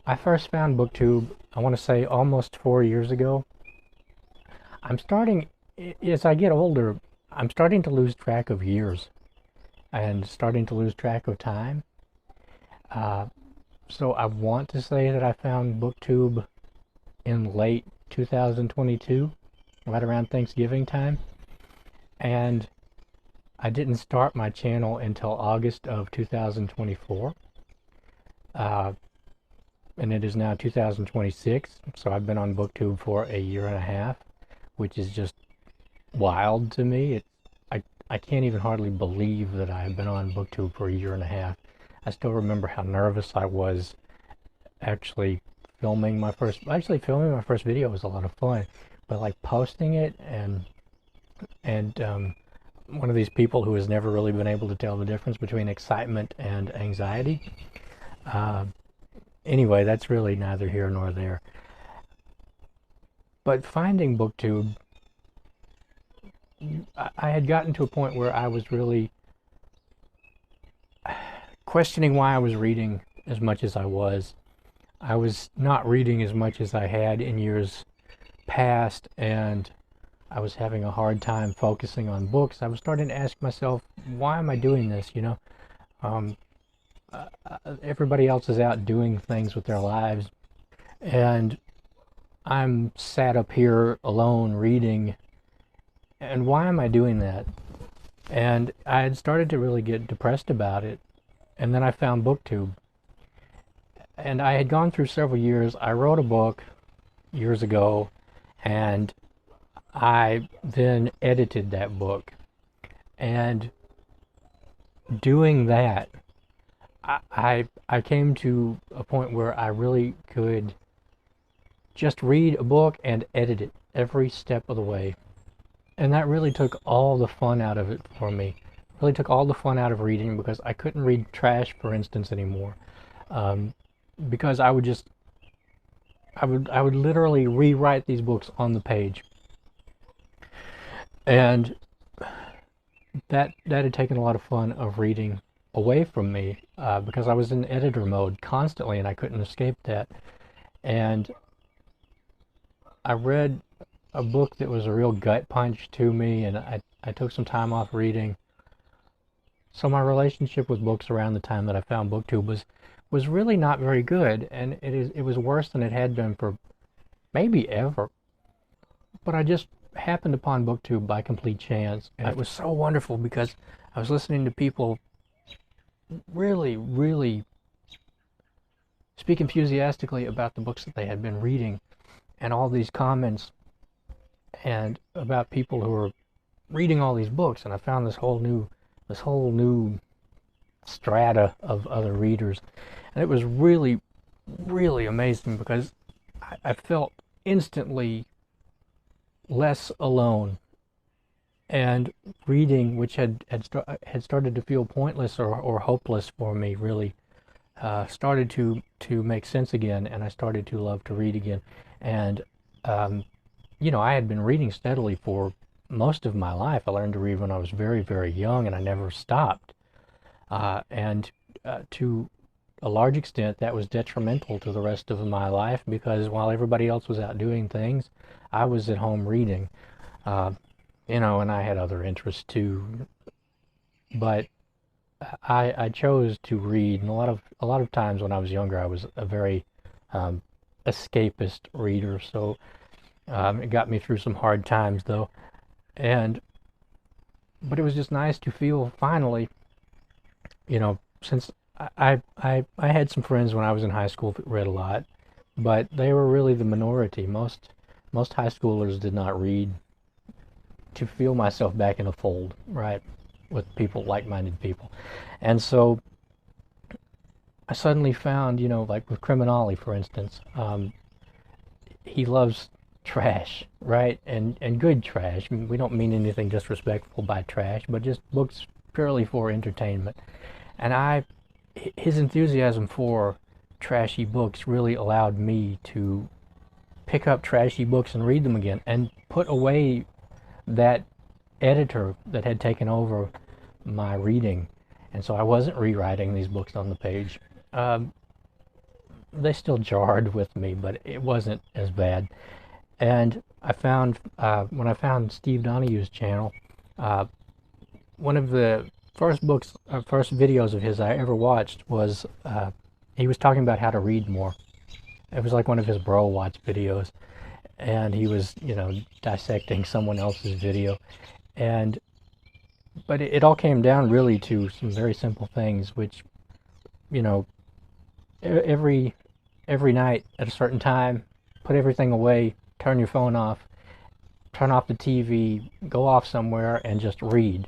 I first found Booktube, I want to say almost 4 years ago. I'm starting, as I get older, I'm starting to lose track of years and starting to lose track of time. Uh, so I want to say that I found Booktube in late 2022, right around Thanksgiving time. And I didn't start my channel until August of 2024. Uh, and it is now 2026, so I've been on Booktube for a year and a half, which is just wild to me. I can't even hardly believe that I've been on Booktube for a year and a half. I still remember how nervous I was actually filming my first video was a lot of fun, but like posting it and one of these people who has never really been able to tell the difference between excitement and anxiety. Uh, anyway, that's really neither here nor there. But finding Booktube, I had gotten to a point where I was really questioning why I was reading as much as I was. I was not reading as much as I had in years past, and I was having a hard time focusing on books. I was starting to ask myself, why am I doing this? Um, Everybody else is out doing things with their lives, and I'm sat up here alone reading. And why am I doing that? And I had started to really get depressed about it. And then I found Booktube. And I had gone through several years. I wrote a book years ago, and I then edited that book. And doing that, I came to a point where I really could just read a book and edit it every step of the way. And that really took all the fun out of it for me. Really took all the fun out of reading, because I couldn't read trash, for instance, anymore. Um, because I would literally rewrite these books on the page, and that had taken a lot of fun of reading away from me, because I was in editor mode constantly and I couldn't escape that. And I read a book that was a real gut punch to me, and I took some time off reading. So my relationship with books around the time that I found Booktube was really not very good, and it was worse than it had been for maybe ever. But I just happened upon Booktube by complete chance, and it was so wonderful because I was listening to people really, really speak enthusiastically about the books that they had been reading, and all these comments and about people who were reading all these books. And I found this whole new strata of other readers, and it was really, really amazing, because I felt instantly less alone, and reading, which had started to feel pointless or hopeless for me, really started to make sense again, and I started to love to read again. And um, I had been reading steadily for most of my life. I learned to read when I was very, very young, and I never stopped. And to a large extent, that was detrimental to the rest of my life, because while everybody else was out doing things, I was at home reading. Uh, and I had other interests too. But I chose to read, and a lot of times when I was younger, I was a very um, escapist reader. So it got me through some hard times, though. And but it was just nice to feel finally, since I had some friends when I was in high school that read a lot, but they were really the minority. Most high schoolers did not read. To feel myself back in a fold, right, with people, like-minded people. And so I suddenly found, like with Criminale, for instance, he loves trash, right? And good trash. I mean, we don't mean anything disrespectful by trash, but just books purely for entertainment. And his enthusiasm for trashy books really allowed me to pick up trashy books and read them again, and put away that editor that had taken over my reading. And so I wasn't rewriting these books on the page. Um, they still jarred with me, but it wasn't as bad. And I found when I found Steve Donahue's channel, uh, one of the first videos of his I ever watched was he was talking about how to read more. It was like one of his bro watch videos, and he was, dissecting someone else's video. And but it all came down really to some very simple things, which, you know, every every night at a certain time, put everything away, turn your phone off, turn off the TV, go off somewhere, and just read.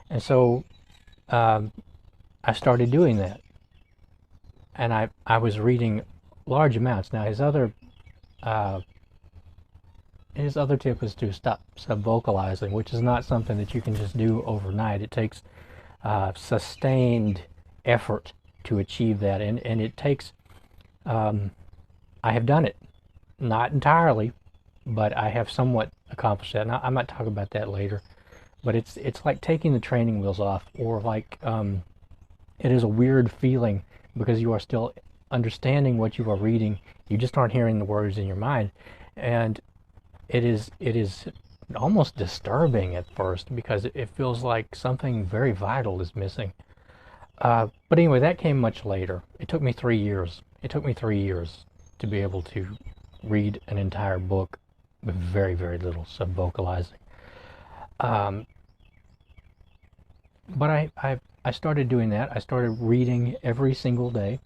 And so um, I started doing that, and I was reading large amounts. Now uh, his other tip was to stop sub-vocalizing, which is not something that you can just do overnight. It takes sustained effort to achieve that, and it takes. I have done it, not entirely, but I have somewhat accomplished that. And I might talk about that later. But it's like taking the training wheels off, or like it is a weird feeling because you are still understanding what you are reading. You just aren't hearing the words in your mind, and it is almost disturbing at first because it feels like something very vital is missing. But anyway, that came much later. It took me 3 years. It took me 3 years to be able to read an entire book with very, very little sub-vocalizing. Um, but I started doing that. I started reading every single day,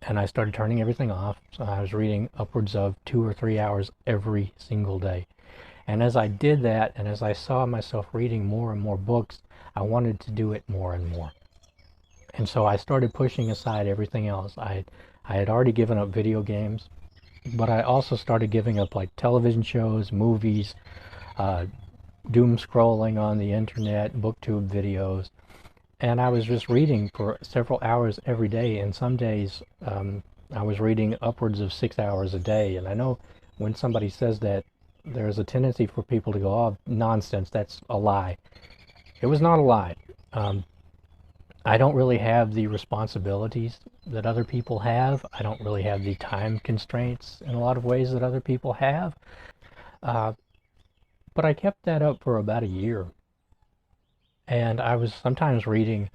and I started turning everything off. So I was reading upwards of 2 or 3 hours every single day. And as I did that, and as I saw myself reading more and more books, I wanted to do it more and more. And so I started pushing aside everything else. I had already given up video games, but I also started giving up like television shows, movies, uh, doom scrolling on the internet, Booktube videos, and I was just reading for several hours every day. And some days I was reading upwards of 6 hours a day. And I know when somebody says that, there's a tendency for people to go, "Oh, nonsense, that's a lie." It was not a lie. Um, I don't really have the responsibilities that other people have. I don't really have the time constraints in a lot of ways that other people have. Uh, but I kept that up for about a year. And I was sometimes reading,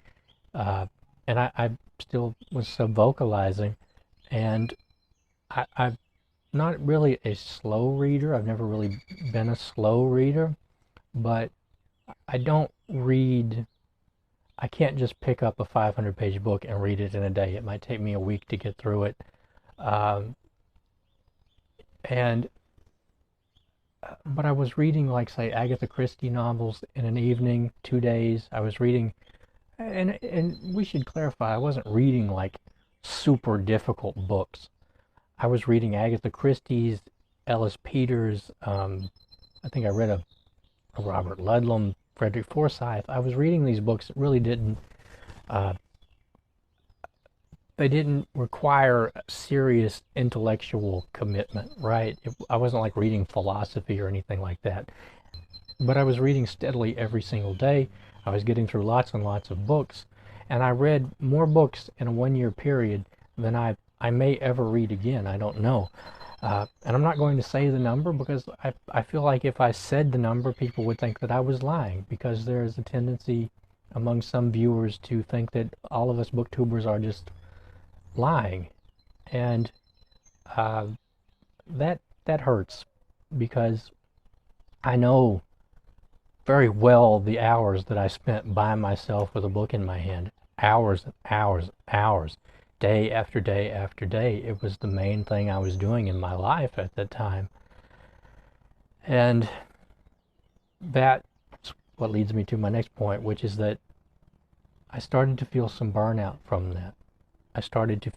and I still was sub-vocalizing. And I'm not really a slow reader. I've never really been a slow reader. But I don't read I can't just pick up a 500-page book and read it in a day. It might take me a week to get through it. Um, and but I was reading, like, say, Agatha Christie novels in an evening, 2 days. I was reading, and we should clarify, I wasn't reading like super difficult books. I was reading Agatha Christie's, Ellis Peters. I think I read a Robert Ludlum, Frederick Forsyth. I was reading these books that really didn't uh, they didn't require serious intellectual commitment, right? I wasn't like reading philosophy or anything like that. But I was reading steadily every single day. I was getting through lots and lots of books, and I read more books in a 1 year period than I may ever read again. I don't know. And I'm not going to say the number because I feel like if I said the number, people would think that I was lying, because there is a tendency among some viewers to think that all of us booktubers are just lying. And uh, that hurts, because I know very well the hours that I spent by myself with a book in my hand. Hours and hours, hours. Day after day after day. It was the main thing I was doing in my life at that time. And that's what leads me to my next point, which is that I started to feel some burnout from that. I started to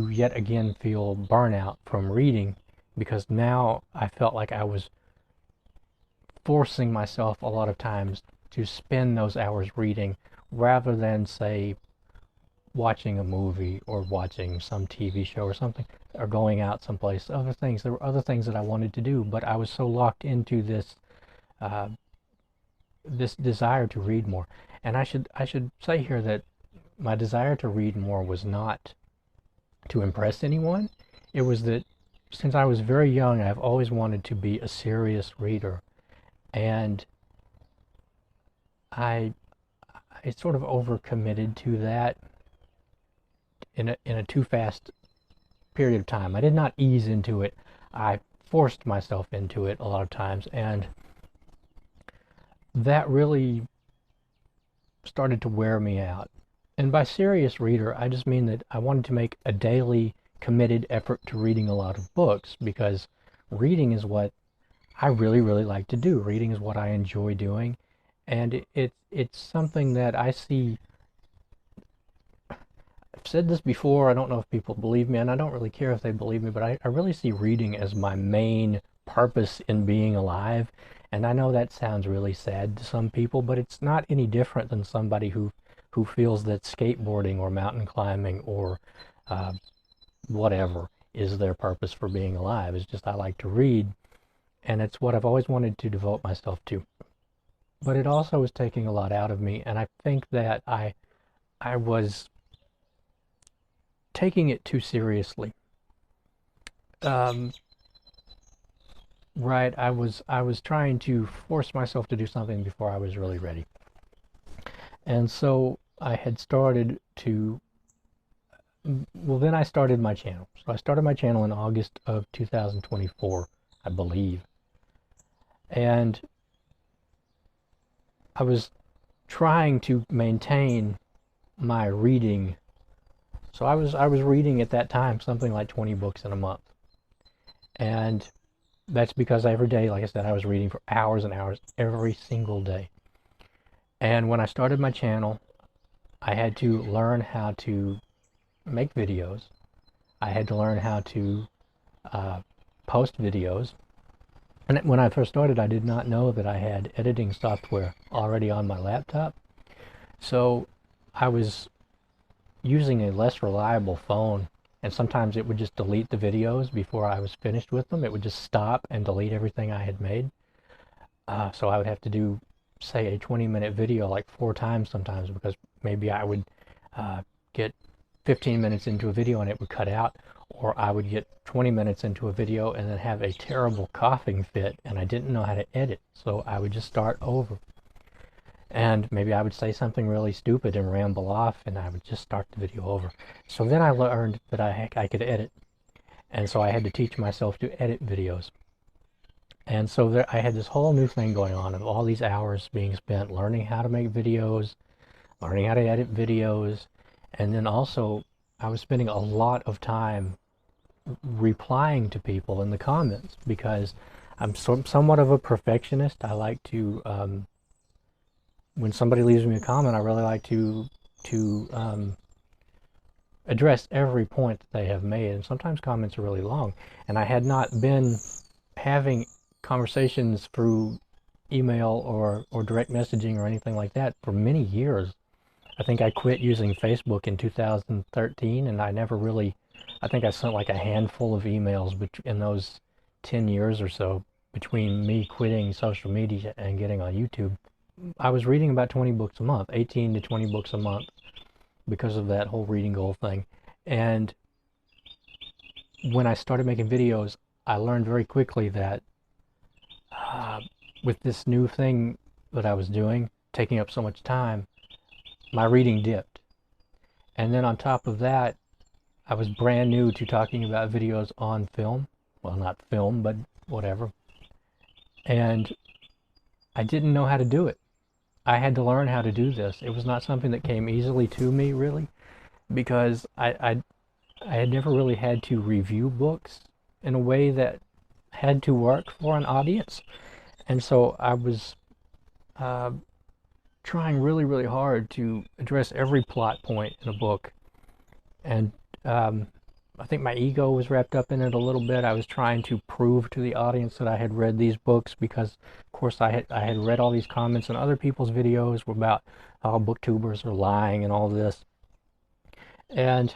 yet again feel burnout from reading, because now I felt like I was forcing myself a lot of times to spend those hours reading, rather than, say, watching a movie or watching some TV show or something, or going out someplace. Other things. There were other things that I wanted to do, but I was so locked into this desire to read more. And I should say here that my desire to read more was not to impress anyone. It was that since I was very young, I've always wanted to be a serious reader, and I sort of overcommitted to that in a too fast period of time. I did not ease into it. I forced myself into it a lot of times, and that really started to wear me out. And by serious reader, I just mean that I wanted to make a daily committed effort to reading a lot of books, because reading is what I really, really like to do. Reading is what I enjoy doing, and it's something that I see. I've said this before, I don't know if people believe me, and I don't really care if they believe me, but I really see reading as my main purpose in being alive. And I know that sounds really sad to some people, but it's not any different than somebody who feels that skateboarding or mountain climbing or whatever is their purpose for being alive. It's just I like to read, and it's what I've always wanted to devote myself to. But it also was taking a lot out of me, and I think that I was taking it too seriously. Right, I was trying to force myself to do something before I was really ready. And so I had started to, well, then I started my channel. So I started my channel in August of 2024, I believe. And I was trying to maintain my reading. So I was reading at that time something like 20 books in a month. And that's because every day, like I said, I was reading for hours and hours every single day. And when I started my channel, I had to learn how to make videos. I had to learn how to post videos. And when I first started, I did not know that I had editing software already on my laptop. So I was using a less reliable phone, and sometimes it would just delete the videos before I was finished with them. It would just stop and delete everything I had made. So I would have to do, say, a 20-minute video like 4 times sometimes, because maybe I would get 15 minutes into a video and it would cut out, or I would get 20 minutes into a video and then have a terrible coughing fit, and I didn't know how to edit, so I would just start over. And maybe I would say something really stupid and ramble off, and I would just start the video over. So then I learned that I could edit. And so I had to teach myself to edit videos. And so there, I had this whole new thing going on of all these hours being spent learning how to make videos, learning how to edit videos. And then also I was spending a lot of time replying to people in the comments, because I'm somewhat of a perfectionist. I like to when somebody leaves me a comment, I really like to address every point that they have made, and sometimes comments are really long. And I had not been having conversations through email or direct messaging or anything like that for many years. I think I quit using Facebook in 2013, and I never really, I think I sent like a handful of emails in those 10 years or so between me quitting social media and getting on YouTube. I was reading about 20 books a month, 18 to 20 books a month, because of that whole reading goal thing. And when I started making videos, I learned very quickly that with this new thing that I was doing, taking up so much time, my reading dipped. And then on top of that, I was brand new to talking about videos on film. Well, not film, but whatever. And I didn't know how to do it. I had to learn how to do this. It was not something that came easily to me, really, because I had never really had to review books in a way that had to work for an audience. And so I was trying really, really hard to address every plot point in a book. And I think my ego was wrapped up in it a little bit. I was trying to prove to the audience that I had read these books, because, of course, I had read all these comments and other people's videos were about how booktubers are lying and all this. And,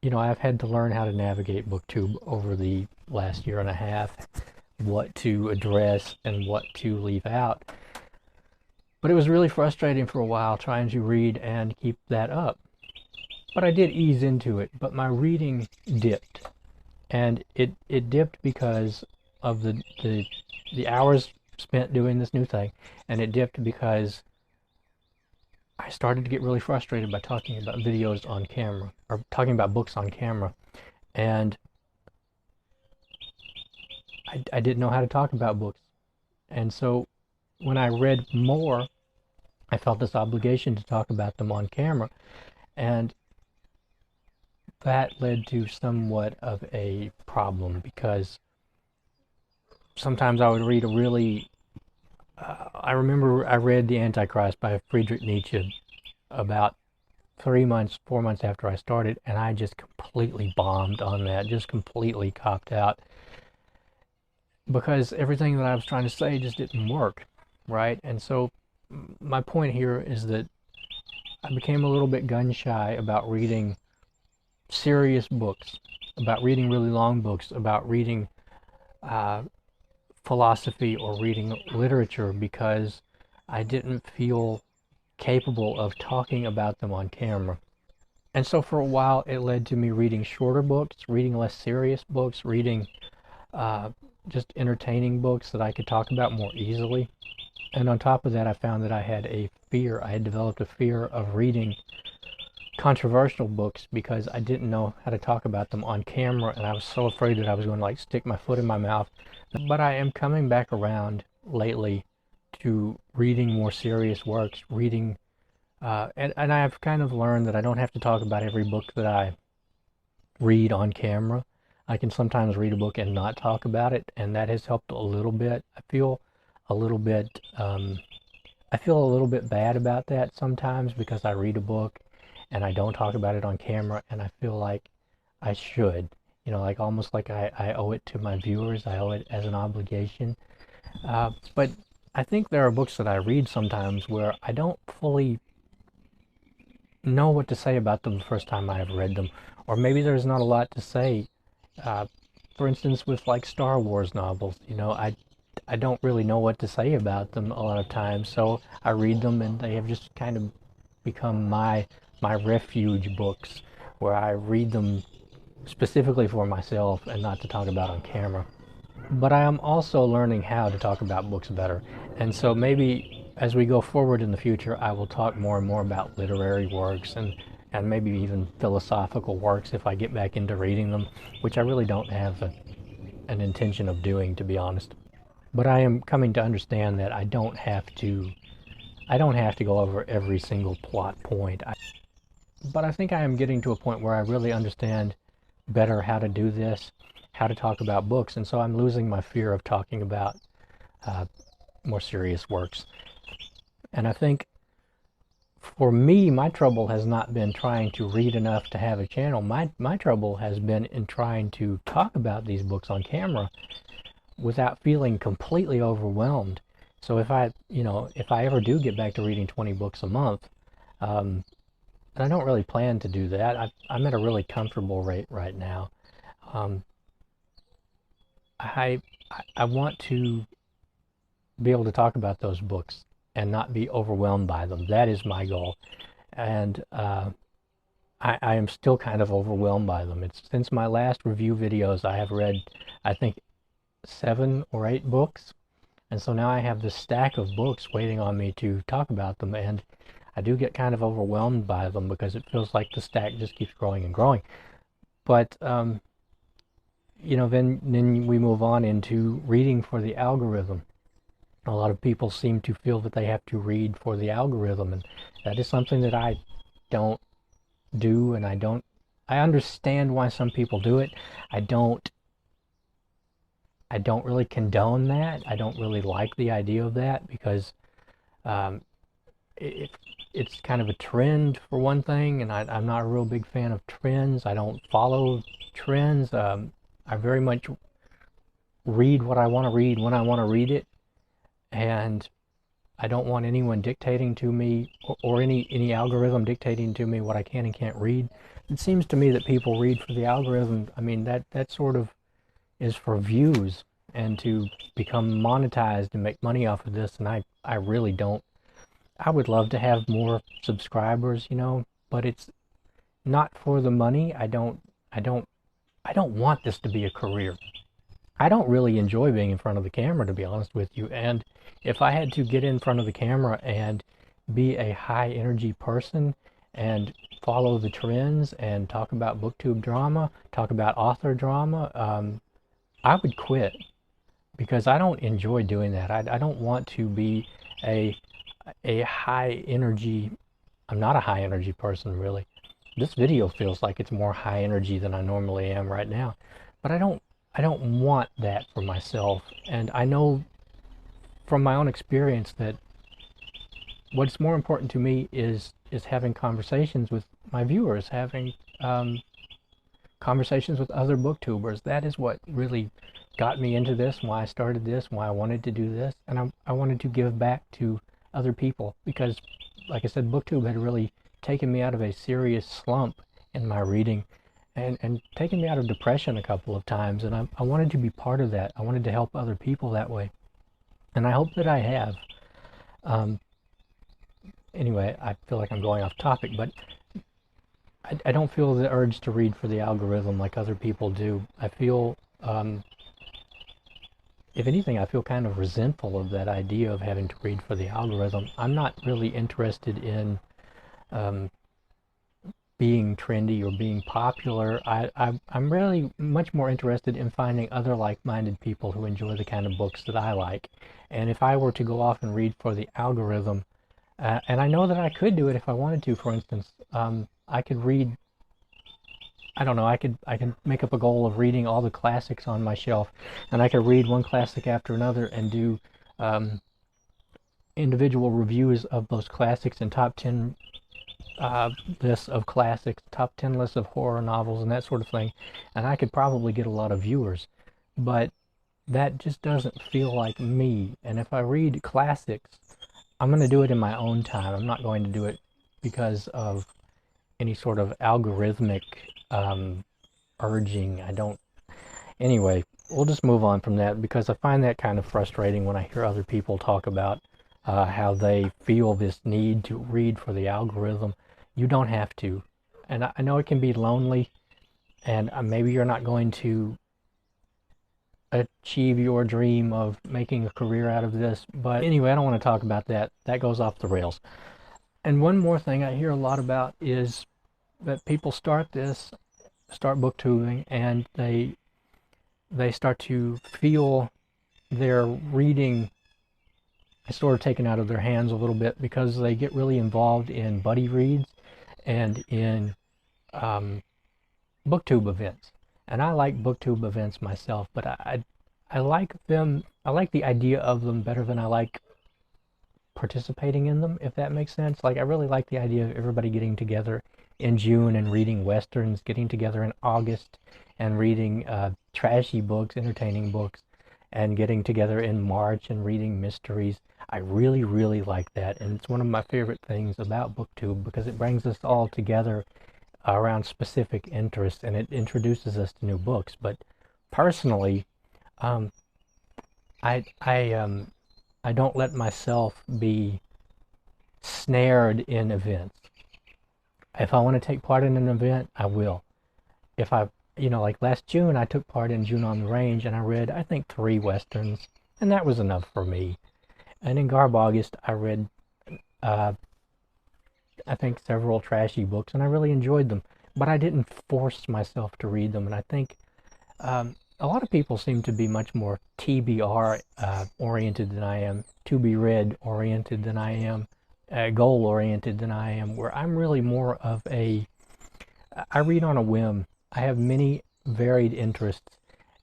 you know, I've had to learn how to navigate Booktube over the last year and a half, what to address and what to leave out. But it was really frustrating for a while trying to read and keep that up. But I did ease into it, but my reading dipped. And it dipped because of the hours spent doing this new thing, and it dipped because I started to get really frustrated by talking about videos on camera, or talking about books on camera, and I didn't know how to talk about books. And so when I read more, I felt this obligation to talk about them on camera, and that led to somewhat of a problem because sometimes I would read a really I remember I read The Antichrist by Friedrich Nietzsche about 3 months, 4 months after I started, and I just completely bombed on that, just completely copped out because everything that I was trying to say just didn't work, right? And so my point here is that I became a little bit gun shy about reading serious books, about reading really long books, about reading uh, philosophy or reading literature because I didn't feel capable of talking about them on camera. And so for a while it led to me reading shorter books, reading less serious books, reading uh, just entertaining books that I could talk about more easily. And on top of that, I found that I had a fear. I had developed a fear of reading controversial books because I didn't know how to talk about them on camera, and I was so afraid that I was going to like stick my foot in my mouth. But I am coming back around lately to reading more serious works, reading, and I've kind of learned that I don't have to talk about every book that I read on camera. I can sometimes read a book and not talk about it, and that has helped a little bit. A little bit, I feel a little bit bad about that sometimes because I read a book and I don't talk about it on camera, and I feel like I should, like almost like I owe it to my viewers. I owe it as an obligation. But I think there are books that I read sometimes where I don't fully know what to say about them the first time I have read them, or maybe there's not a lot to say. Uh, for instance, with like Star Wars novels, I don't really know what to say about them a lot of times, so I read them and they have just kind of become my refuge books where I read them specifically for myself and not to talk about on camera. But I am also learning how to talk about books better. And so maybe as we go forward in the future, I will talk more and more about literary works and maybe even philosophical works if I get back into reading them, which I really don't have an intention of doing, to be honest. But I am coming to understand that I don't have to go over every single plot point. But I think I am getting to a point where I really understand better how to do this, how to talk about books, and so I'm losing my fear of talking about uh, more serious works. And I think for me, my trouble has not been trying to read enough to have a channel. My trouble has been in trying to talk about these books on camera without feeling completely overwhelmed. So if I ever do get back to reading 20 books a month, and I don't really plan to do that. I'm at a really comfortable rate right now. Um, I I want to be able to talk about those books and not be overwhelmed by them. That is my goal, and I am still kind of overwhelmed by them. It's since my last review videos, I have read, I think, 7 or 8 books, and so now I have this stack of books waiting on me to talk about them, and I do get kind of overwhelmed by them because it feels like the stack just keeps growing and growing. But then we move on into reading for the algorithm. A lot of people seem to feel that they have to read for the algorithm, and that is something that I don't do, and I understand why some people do it. I don't really condone that. I don't really like the idea of that because um, it, it's kind of a trend for one thing, and I'm not a real big fan of trends. I don't follow trends. I very much read what I want to read when I want to read it, and I don't want anyone dictating to me or any algorithm dictating to me what I can and can't read. It seems to me that people read for the algorithm. I mean, that sort of is for views and to become monetized and make money off of this, and I really don't I would love to have more subscribers, but it's not for the money. I don't, I don't want this to be a career. I don't really enjoy being in front of the camera, to be honest with you. And if I had to get in front of the camera and be a high energy person and follow the trends and talk about booktube drama, talk about author drama, I would quit because I don't enjoy doing that. I don't want to be a high energy. I'm not a high energy person, really. This video feels like it's more high energy than I normally am right now, but I don't want that for myself. And I know from my own experience that what's more important to me is having conversations with my viewers, having conversations with other booktubers. That is what really got me into this, why I started this, why I wanted to do this, and I wanted to give back to other people because, like I said, Booktube had really taken me out of a serious slump in my reading and taken me out of depression a couple of times, and I wanted to be part of that. I wanted to help other people that way, and I hope that I have. Um, anyway, I feel like I'm going off topic, but I don't feel the urge to read for the algorithm like other people do. I feel, if anything, I feel kind of resentful of that idea of having to read for the algorithm. I'm not really interested in um, being trendy or being popular. I'm really much more interested in finding other like-minded people who enjoy the kind of books that I like. And if I were to go off and read for the algorithm, and I know that I could do it if I wanted to, for instance, I could read, I don't know, I could make up a goal of reading all the classics on my shelf, and I could read one classic after another and do individual reviews of those classics and top 10 lists of classics, top 10 lists of horror novels, and that sort of thing, and I could probably get a lot of viewers. But that just doesn't feel like me. And if I read classics, I'm going to do it in my own time. I'm not going to do it because of any sort of algorithmic urging. I don't. Anyway, we'll just move on from that because I find that kind of frustrating when I hear other people talk about how they feel this need to read for the algorithm. You don't have to. And I know it can be lonely, and maybe you're not going to achieve your dream of making a career out of this. But anyway, I don't want to talk about that. That goes off the rails. And one more thing I hear a lot about is that people start booktubing, and they start to feel their reading is sort of taken out of their hands a little bit because they get really involved in buddy reads and in booktube events. And I like booktube events myself, but I like them. I like the idea of them better than I like participating in them, if that makes sense. Like, I really like the idea of everybody getting together in June and reading westerns, getting together in August and reading trashy books, entertaining books, and getting together in March and reading mysteries. I really, really like that, and it's one of my favorite things about Booktube because it brings us all together around specific interests, and it introduces us to new books. But personally, um, I don't let myself be snared in events. If I want to take part in an event, I will. If I, like last June, I took part in June on the Range, and I read, I think, 3 westerns, and that was enough for me. And in Garb August, I read, I think, several trashy books, and I really enjoyed them. But I didn't force myself to read them, and I think a lot of people seem to be much more TBR oriented than I am, to be read oriented than I am, goal oriented than I am, where I'm really more of I read on a whim. I have many varied interests,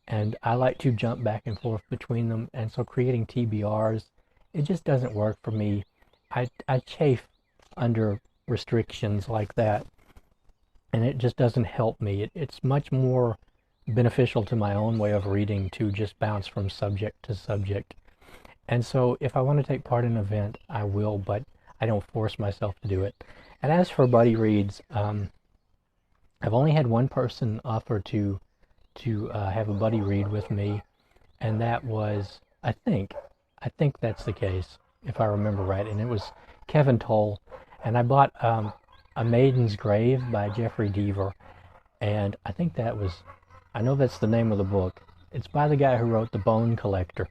and I like to jump back and forth between them, and so creating TBRs, it just doesn't work for me. I chafe under restrictions like that, and it just doesn't help me. It's much more beneficial to my own way of reading to just bounce from subject to subject. And so if I want to take part in an event, I will, but I don't force myself to do it. And as for buddy reads, I've only had one person offer to have a buddy read with me, and that was, I think that's the case, if I remember right, and it Kevin Toll, and I bought A Maiden's Grave by Jeffrey Deaver, and I know that's the name of the book. It's by the guy who wrote The Bone Collector,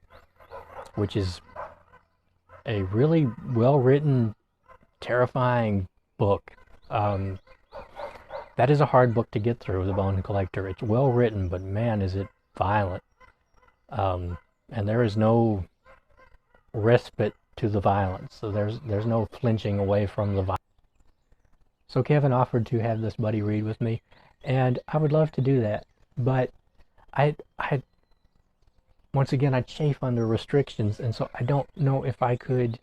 which is a really well-written, terrifying book. That is a hard book to get through, The Bone Collector. It's well written, but man, is it violent. And there is no respite to the violence. So there's no flinching away from the violence. So Kevin offered to have this buddy read with me, and I would love to do that. But I once again, I chafe under restrictions, and so I don't know if I could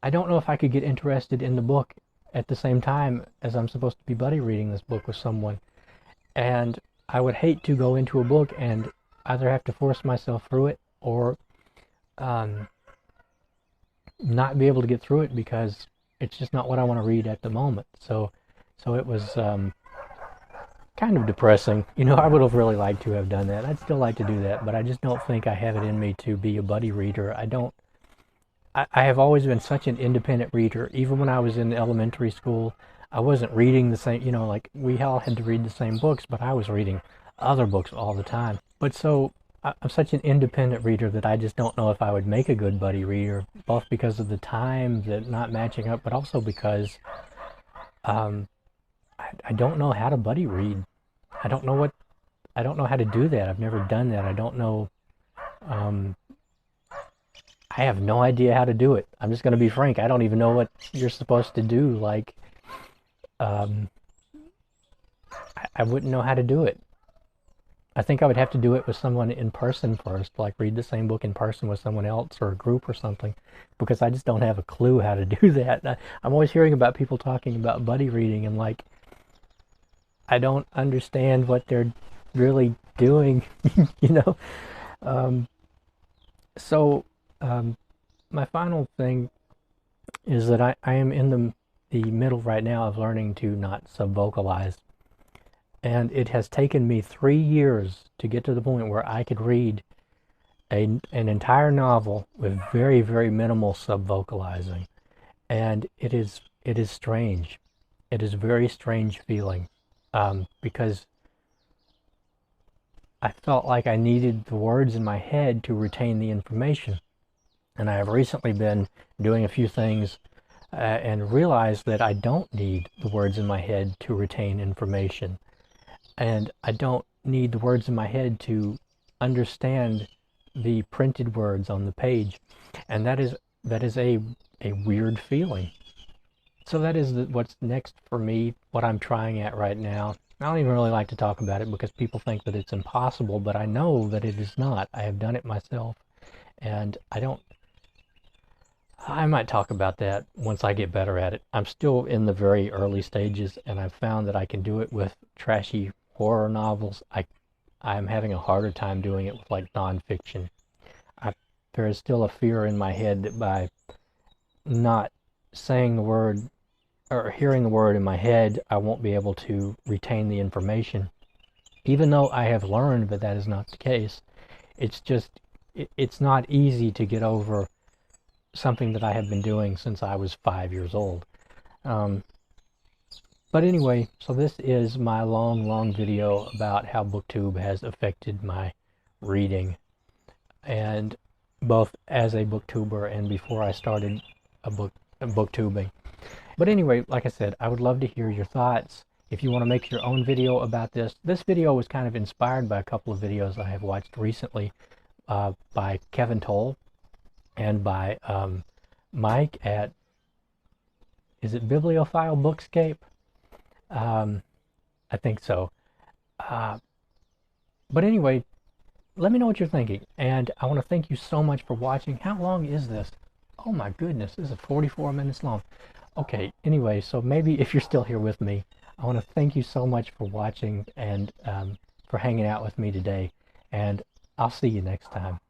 get interested in the book at the same time as I'm supposed to be buddy reading this book with someone. And I would hate to go into a book and either have to force myself through it or not be able to get through it because it's just not what I want to read at the moment. So it was kind of depressing. I would have really liked to have done that. I'd still like to do that, but I just don't think I have it in me to be a buddy reader. I have always been such an independent reader. Even when I was in elementary school, I wasn't reading the same, like we all had to read the same books, but I was reading other books all the time. But so I'm such an independent reader that I just don't know if I would make a good buddy reader, both because of the time that not matching up, but also because I don't know how to buddy read. I don't know how to do that. I've never done that. I don't know. I have no idea how to do it. I'm just going to be frank. I don't even know what you're supposed to do. Like, I wouldn't know how to do it. I think I would have to do it with someone in person first, like read the same book in person with someone else or a group or something, because I just don't have a clue how to do that. I'm always hearing about people talking about buddy reading, and like, I don't understand what they're really doing, my final thing is that I am in the middle right now of learning to not sub-vocalize. And it has taken me 3 years to get to the point where I could read an entire novel with very, very minimal sub-vocalizing. And it is strange. It is a very strange feeling, because I felt like I needed the words in my head to retain the information. And I have recently been doing a few things and realized that I don't need the words in my head to retain information. And I don't need the words in my head to understand the printed words on the page. And that is a weird feeling. So that is what's next for me, what I'm trying at right now. I don't even really like to talk about it because people think that it's impossible, but I know that it is not. I have done it myself. And I might talk about that once I get better at it. I'm still in the very early stages, and I've found that I can do it with trashy horror novels. I'm having a harder time doing it with like nonfiction. There is still a fear in my head that by not saying the word or hearing the word in my head, I won't be able to retain the information. Even though I have learned that that is not the case, it's not easy to get over something that I have been doing since I was 5 years old. But anyway, so this is my long video about how Booktube has affected my reading, and both as a booktuber and before I started booktubing. But anyway, like I said, I would love to hear your thoughts. If you want to make your own video about this video was kind of inspired by a couple of videos I have watched recently by Kevin Toll and by Mike at, is it Bibliophile Bookscape? I think so. But anyway, let me know what you're thinking. And I want to thank you so much for watching. How long is this? Oh my goodness, this is 44 minutes long. Okay, anyway, so maybe if you're still here with me, I want to thank you so much for watching and for hanging out with me today. And I'll see you next time.